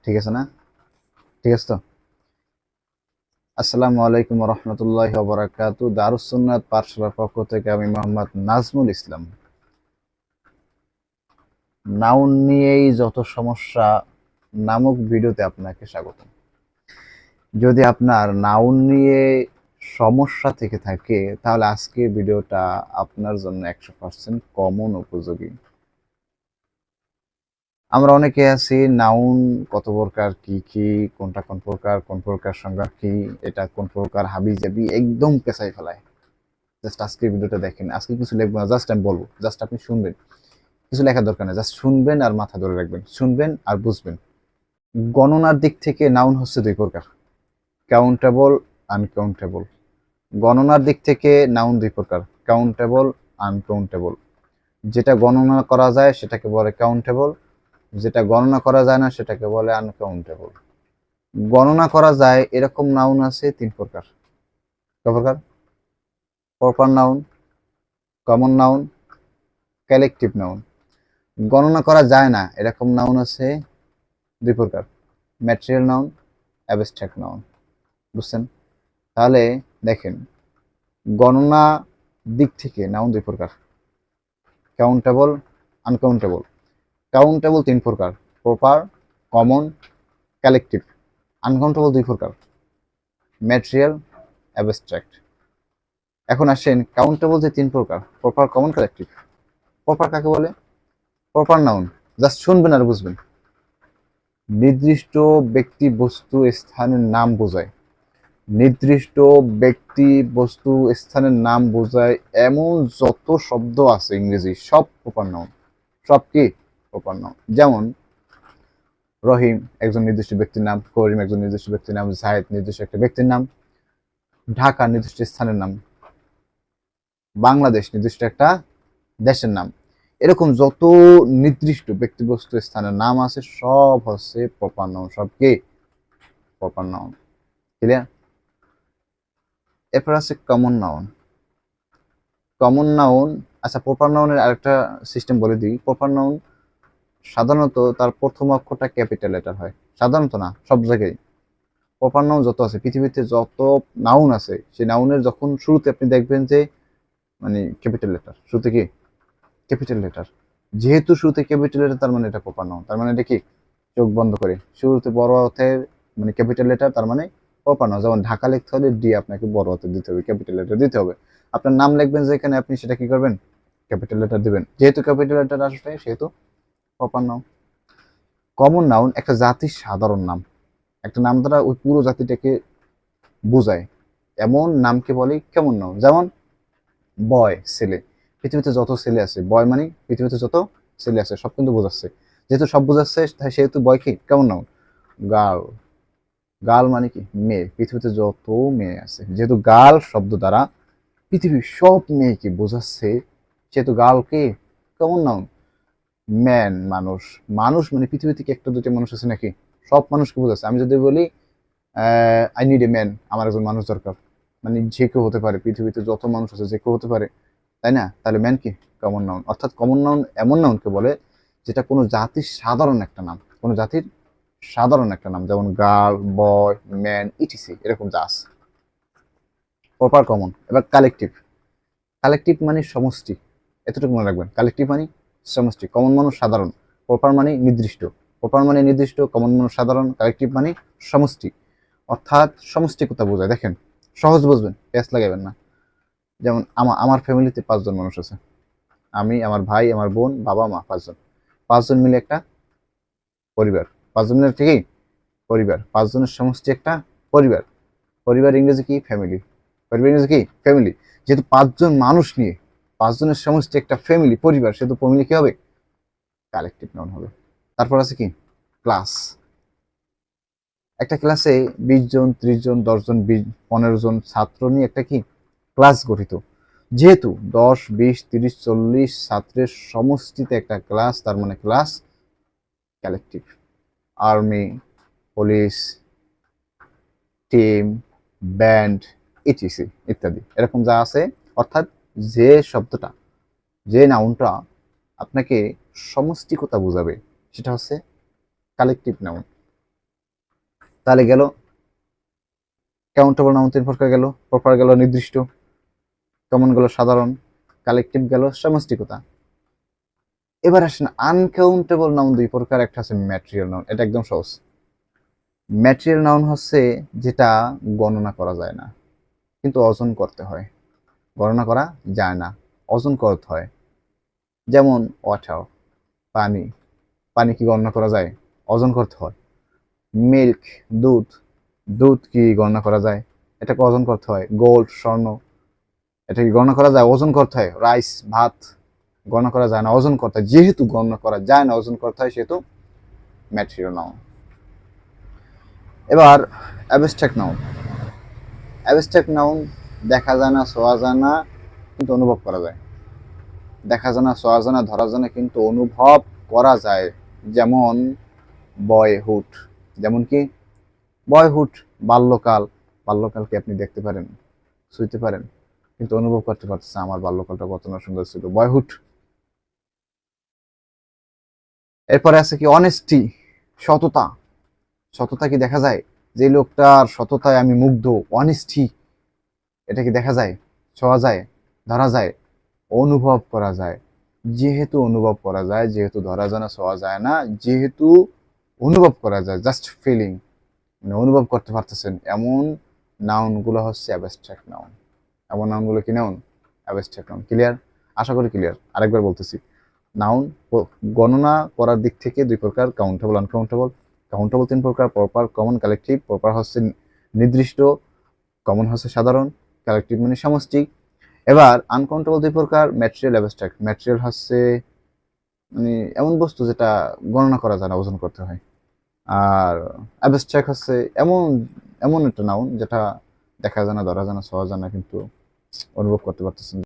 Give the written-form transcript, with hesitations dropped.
ঠিক আছে না? ঠিক আছে তো? আসসালামু আলাইকুম রহমতুল্লাহি ওয়া বারাকাতুহু। দারুস সুন্নাত পাঠশালার পক্ষ থেকে আমি মোহাম্মদ নাজমুল ইসলাম। নাউন নিয়েই যত সমস্যা নামক ভিডিওতে আপনাকে স্বাগত। যদি আপনার নাউন নিয়ে সমস্যা থেকে থাকে তাহলে আজকের ভিডিওটা আপনার জন্য 100% কমন উপযোগী। আমরা অনেকে আছি নাউন কত প্রকার, কি কি, কোনটা কোন প্রকার সংজ্ঞা কি, এটা কোন প্রকার, হাবিজাবি একদম পেছাই ফেলায়। জাস্ট আজকে ভিডিওটা দেখেন। আজকে কিছু লিখবো না, জাস্ট আমি বলবো, জাস্ট আপনি শুনবেন। কিছু লেখার দরকার নেই, জাস্ট শুনবেন আর মাথা ধরে রাখবেন, শুনবেন আর বুঝবেন। গণনার দিক থেকে নাউন হচ্ছে দুই প্রকার, কাউন্টেবল, আনকাউন্টেবল। গণনার দিক থেকে নাউন দুই প্রকার, কাউন্টেবল, আনকাউন্টেবল। যেটা গণনা করা যায় সেটাকে বলে কাউন্টেবল, যেটা গণনা করা যায় না সেটাকে বলে আনকাউন্টেবল। গণনা করা যায় এরকম নাউন আছে তিন প্রকার। কয় প্রকার? Proper noun, common noun, collective noun. গণনা করা যায় না এরকম নাউন আছে দুই প্রকার, ম্যাটেরিয়াল নাউন, অ্যাবস্ট্রাক্ট নাউন। বুঝছেন? তাহলে দেখেন, গণনা দিক থেকে নাউন দুই প্রকার, কাউন্টেবল, আনকাউন্টেবল। কাউন্টেবল তিন প্রকার, প্রপার, কমন, কালেকটিভ। আনকাউন্টেবল দুই প্রকার, ম্যাটেরিয়াল, অ্যাবস্ট্রাক্ট। এখন আসেন কাউন্টেবল যে তিন প্রকার, প্রপার, কমন, কালেকটিভ। প্রপার কাকে বলে? প্রপার নাউন, জাস্ট শুনবেন আর বুঝবেন। নির্দিষ্ট ব্যক্তি, বস্তু, স্থানের নাম বোঝায়। নির্দিষ্ট ব্যক্তি, বস্তু, স্থানের নাম বোঝায় এমন যত শব্দ আছে ইংরেজি সব প্রপার নাউন। সব কি? Proper noun. যেমন রহিম একজন নির্দিষ্ট ব্যক্তির নাম, করিম একজন নির্দিষ্ট ব্যক্তির নাম, জাহেদ নির্দিষ্ট একটা ব্যক্তির নাম, ঢাকা নির্দিষ্ট স্থানের নাম, বাংলাদেশ নির্দিষ্ট একটা দেশের নাম। এরকম যত নির্দিষ্ট ব্যক্তি, বস্তু, স্থানের নাম আছে সব হচ্ছে প্রপার নাউন। সব কি? Proper noun. ক্লিয়ার? এরপর আছে কমন নাউন। কমন নাউন, আচ্ছা প্রপার নাউনের আরেকটা সিস্টেম বলে দিই। প্রপার নাউন সাধারণত তার প্রথম অক্ষরটা ক্যাপিটাল লেটার হয়, সাধারণত না, সব জায়গায়। প্রপার নাউন যত আছে পৃথিবীতে, যত নাউন আছে, সেই নাউনের যখন শুরুতে আপনি দেখবেন যে মানে ক্যাপিটাল লেটার, শুরুতে কি? Capital letter. যেহেতু শুরুতে ক্যাপিটাল লেটার তার মানে এটা প্রপার নাউন। তার মানে এটা কি? চোখ বন্ধ করে শুরুতে বড় হাতের মানে ক্যাপিটাল লেটার, তার মানে প্রপার নাউন। যেমন ঢাকা লিখতে হলে ডি আপনাকে বড় হাতে দিতে হবে, ক্যাপিটাল লেটার দিতে হবে। আপনার নাম লিখবেন যেখানে, আপনি সেটা কি করবেন? ক্যাপিটাল লেটার দিবেন। যেহেতু ক্যাপিটাল লেটার আসবে সেহেতু প্রপার নাউন। কমন নাউন একটা জাতির সাধারণ নাম, একটা নাম দ্বারা ওই পুরো জাতিটাকে বোঝায় এমন নামকে বলে কমন নাউন। যেমন বয়, ছেলে। পৃথিবীতে যত ছেলে আছে, বয় মানে পৃথিবীতে যত ছেলে আছে সব কিন্তু বোঝাচ্ছে। যেহেতু সব বোঝাচ্ছে সেহেতু বয় কি? কেমন নাউন। গার্ল, গার্ল মানে কি? মেয়ে। পৃথিবীতে যত মেয়ে আছে, যেহেতু গার্ল শব্দ দ্বারা পৃথিবীর সব মেয়েকে বোঝাচ্ছে সেহেতু গার্ল কি? কেমন নাউন। ম্যান, মানুষ। মানুষ মানে পৃথিবী থেকে একটা দুটো মানুষ আছে নাকি? সব মানুষকে বোঝাচ্ছে। আমি যদি বলি আই নিড এ ম্যান, আমার একজন মানুষ দরকার, মানে যে কেউ হতে পারে, পৃথিবীতে যত মানুষ আছে যে কেউ হতে পারে, তাই না? তাহলে ম্যান কি? Common noun. অর্থাৎ কমন নাউন এমন নাউনকে বলে যেটা কোনো জাতির সাধারণ একটা নাম, কোনো জাতির সাধারণ একটা নাম, যেমন গার্ল, বয়, ম্যান, ইটিসি, এরকম যা আছে। Proper, common. এবার কালেকটিভ। কালেকটিভ মানে সমষ্টি, এতটুকু মনে রাখবেন। কালেকটিভ মানে সমষ্টি, কমন মানে সাধারণ, প্রপার মানে নির্দিষ্ট। প্রপার মানে নির্দিষ্ট, কমন মানে সাধারণ, কালেকটিভ মানে সমষ্টি। অর্থাৎ সমষ্টিকতা বোঝায়। দেখেন, সহজ বুঝবেন, পেঁচ লাগাবেন না। যেমন আমার ফ্যামিলিতে 5 জন মানুষ আছে। আমি, আমার ভাই, আমার বোন, বাবা, মা, 5 জন। 5 জন মিলে একটা পরিবার। 5 জন মিলে ঠিকই পরিবার। 5 জনের সমষ্টি একটা পরিবার। পরিবার ইংরেজি কি? ফ্যামিলি। পরিবার ইংরেজি কি? ফ্যামিলি। যেহেতু 5 জন মানুষ নিয়ে 5 জনের সমষ্টি একটা ফ্যামিলি, পরিবার, সেহেতু ফ্যামিলি কি হবে? কালেকটিভ নাউন হবে। তারপর আছে কি? ক্লাস। একটা ক্লাসে 20 জন, 30 জন, 10 জন, 15 জন ছাত্র নিয়ে একটা কি? ক্লাস গঠিত। যেহেতু 10, 20, 30, 40 ছাত্রের সমষ্টিতে একটা ক্লাস, তার মানে class collective. Army, police, team, band, etc ইত্যাদি এরকম যা আছে। অর্থাৎ যে শব্দটা, যে নাউনটা আপনাকে সমষ্টিকতা বোঝাবে সেটা হচ্ছে কালেকটিভ নাউন। তাহলে গেল কাউন্টেবল নাউন 3 প্রকার গেল, প্রপার গেল নির্দিষ্ট, কমন গেল সাধারণ, কালেকটিভ গেল সামষ্টিকতা। এবার আসেন আনকাউন্টেবল নাউন 2 প্রকার, একটা আছে ম্যাটেরিয়াল নাউন। এটা একদম সহজ। ম্যাটেরিয়াল নাউন হচ্ছে যেটা গণনা করা যায় না কিন্তু ওজন করতে হয়। গণনা করা যায় না, ওজন করতে হয়। যেমন ওয়াটার, পানি। পানি কি গণনা করা যায়? ওজন করতে হয়। মিল্ক, দুধ। দুধ কি গণনা করা যায়? এটাকে ওজন করতে হয়। গোল্ড, স্বর্ণ, এটা কি গণনা করা যায়? ওজন করতে হয়। রাইস, ভাত গণনা করা যায় না, ওজন করতে হয়। যেহেতু গণনা করা যায় না, ওজন করতে হয়, সেহেতু ম্যাটেরিয়াল নাউন। এবার অ্যাবস্ট্রাক্ট নাউন। অ্যাবস্ট্রাক্ট নাউন দেখা যায় না, ছোঁয়া যায় না, কিন্তু অনুভব করা যায়। দেখা যায় না, ছোঁয়া যায় না, ধরা যায় না, কিন্তু অনুভব করা যায়। যেমন বয়হুড। যেমন কি বয়হুড, বাল্যকাল। বাল্যকালকে আপনি দেখতে পারেন, ছুঁইতে পারেন, কিন্তু অনুভব করতে পারতেছে আমার বাল্যকালটা কত না সুন্দর ছিল। বয়হুড। এরপরে আছে কি অনেস্টি, সততা। সততা কি দেখা যায়? যে লোকটার সততায় আমি মুগ্ধ, অনেস্টি, এটা কি দেখা যায়, ছোঁয়া যায়, ধরা যায়, অনুভব করা যায়? যেহেতু অনুভব করা যায়, যেহেতু ধরা যায় না, ছোঁয়া যায় না, যেহেতু অনুভব করা যায়, জাস্ট ফিলিং, মানে অনুভব করতে পারতেছেন, এমন নাউনগুলো হচ্ছে অ্যাবস্ট্রাক্ট নাউন। এমন নাউনগুলো কি নাউন? Abstract noun. ক্লিয়ার? আশা করি ক্লিয়ার। আরেকবার বলতেছি, নাউন গণনা করার দিক থেকে 2 প্রকার, কাউন্টেবল, আনকাউন্টেবল। কাউন্টেবল 3 প্রকার, প্রপার, কমন, কালেকটিভ। প্রপার হচ্ছে নির্দিষ্ট, কমন হচ্ছে সাধারণ, কালেকটিভ মানে সামষ্টিক। এবার আনকাউন্টেবল 2 প্রকার, ম্যাটেরিয়াল, অ্যাবস্ট্রাক্ট। ম্যাটেরিয়াল হচ্ছে মানে এমন বস্তু যেটা গণনা করা যায় না, ওজন করতে হয়। আর অ্যাবস্ট্রাক্ট হচ্ছে এমন এমন একটা নাউন যেটা দেখা যায় না, ধরা যায় না, ছোঁয়া যায় না, কিন্তু অনুভব করতে পারতেছেন।